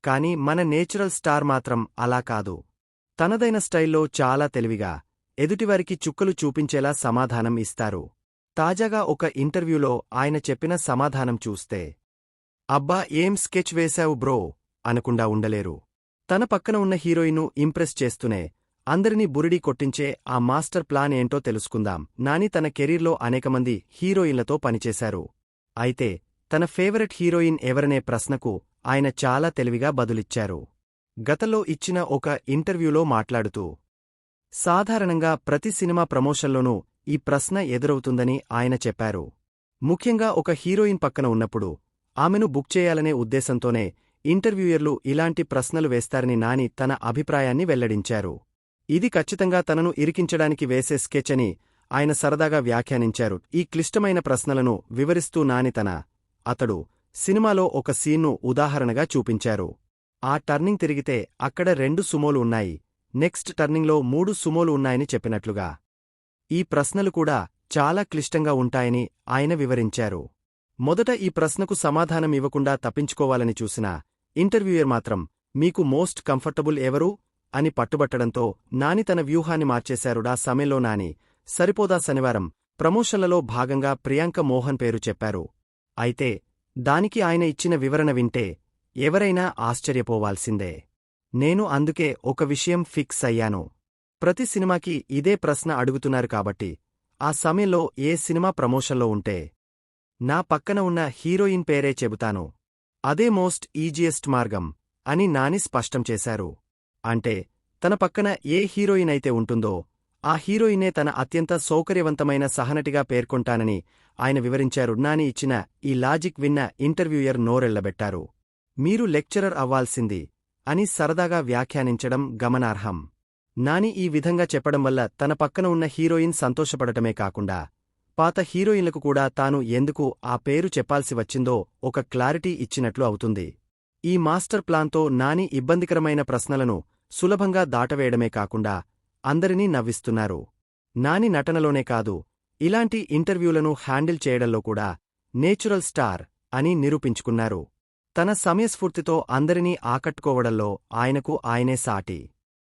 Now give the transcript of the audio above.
కాని మన natural star మాత్రం అలా కాదు. తనదైన స్టైల్లో చాలా తెలివిగా, ఎదుటివారికి చుక్కలు చూపించేలా సమాధానం ఇస్తారు. తాజాగా ఒక ఇంటర్వ్యూలో ఆయన చెప్పిన సమాధానం చూస్తే, అబ్బా ఏం స్కెచ్ వేశావు బ్రో అనకుండా ఉండలేరు. తన పక్కన ఉన్న హీరోయిన్ను ఇంప్రెస్ చేస్తూనే అందరినీ బురిడీ కొట్టించే ఆ మాస్టర్ ప్లాన్ ఏంటో తెలుసుకుందాం. నాని తన కెరీర్లో అనేకమంది హీరోయిన్లతో పనిచేశారు. అయితే తన ఫేవరెట్ హీరోయిన్ ఎవరనే ప్రశ్నకు ఆయన చాలా తెలివిగా బదులిచ్చారు. గతంలో ఇచ్చిన ఒక ఇంటర్వ్యూలో మాట్లాడుతూ, సాధారణంగా ప్రతి సినిమా ప్రమోషన్లోనూ ఈ ప్రశ్న ఎదురవుతుందని ఆయన చెప్పారు. ముఖ్యంగా ఒక హీరోయిన్ పక్కన ఉన్నప్పుడు ఆమెను బుక్ చేయాలనే ఉద్దేశంతోనే ఇంటర్వ్యూయర్లు ఇలాంటి ప్రశ్నలు వేస్తారని నాని తన అభిప్రాయాన్ని వెల్లడించారు. ఇది ఖచ్చితంగా తనను ఇరికించడానికి వేసే స్కెచ్ అని ఆయన సరదాగా వ్యాఖ్యానించారు. ఈ క్లిష్టమైన ప్రశ్నలను వివరిస్తూ నాని అతడు సినిమాలో ఒక సీన్ను ఉదాహరణగా చూపించారు. ఆ టర్నింగ్ తిరిగితే అక్కడ 2 సుమోలు ఉన్నాయి, నెక్స్ట్ టర్నింగ్లో 3 సుమోలు ఉన్నాయని చెప్పినట్లుగా. ఈ ప్రశ్నలు కూడా చాలా క్లిష్టంగా ఉంటాయని ఆయన వివరించారు. మొదట ఈ ప్రశ్నకు సమాధానం ఇవ్వకుండా తప్పించుకోవాలని చూసిన ఇంటర్వ్యూయర్ మాత్రం మీకు మోస్ట్ కంఫర్టబుల్ ఎవరు అని పట్టుబట్టడంతో నాని తన వ్యూహాన్ని మార్చేశారుడా సమయంలో నాని సరిపోదా శనివారం ప్రమోషన్లలో భాగంగా ప్రియాంక మోహన్ పేరు చెప్పారు. అయితే దానికి ఆయన ఇచ్చిన వివరణ వింటే ఎవరైనా ఆశ్చర్యపోవాల్సిందే. నేను అందుకే ఒక విషయం ఫిక్స్ అయ్యాను. ప్రతి సినిమాకి ఇదే ప్రశ్న అడుగుతున్నారు కాబట్టి ఆ సమయంలో ఏ సినిమా ప్రమోషన్లో ఉంటే నా పక్కన ఉన్న హీరోయిన్ పేరే చెబుతాను. అదే మోస్ట్ ఈజియెస్ట్ మార్గం అని నాని స్పష్టం చేశారు. అంటే తన పక్కన ఏ హీరోయిన్ అయితే ఉంటుందో ఆ హీరోయినే తన అత్యంత సౌకర్యవంతమైన సహనటిగా పేర్కొంటానని ఆయన వివరించారు. నాని ఇచ్చిన ఈ లాజిక్ విన్న ఇంటర్వ్యూయర్ నోరెళ్లబెట్టారు. మీరు లెక్చరర్ అవ్వాల్సింది అని సరదాగా వ్యాఖ్యానించడం గమనార్హం. నాని ఈ విధంగా చెప్పడం వల్ల తన పక్కన ఉన్న హీరోయిన్ సంతోషపడటమే కాకుండా పాత హీరోయిన్లకు కూడా తాను ఎందుకు ఆ పేరు చెప్పాల్సి వచ్చిందో ఒక క్లారిటీ ఇచ్చినట్లు అవుతుంది. ఈ మాస్టర్ ప్లాన్తో నాని ఇబ్బందికరమైన ప్రశ్నలను సులభంగా దాటవేయడమే కాకుండా అందరినీ నవ్విస్తున్నారు. నాని నటనలోనే కాదు, ఇలాంటి ఇంటర్వ్యూలను హ్యాండిల్ చేయడంలో కూడా నేచురల్ స్టార్ అని నిరూపించుకున్నారు. తన సమయస్ఫూర్తితో అందరినీ ఆకట్టుకోవడంలో ఆయనకు ఆయనే సాటి.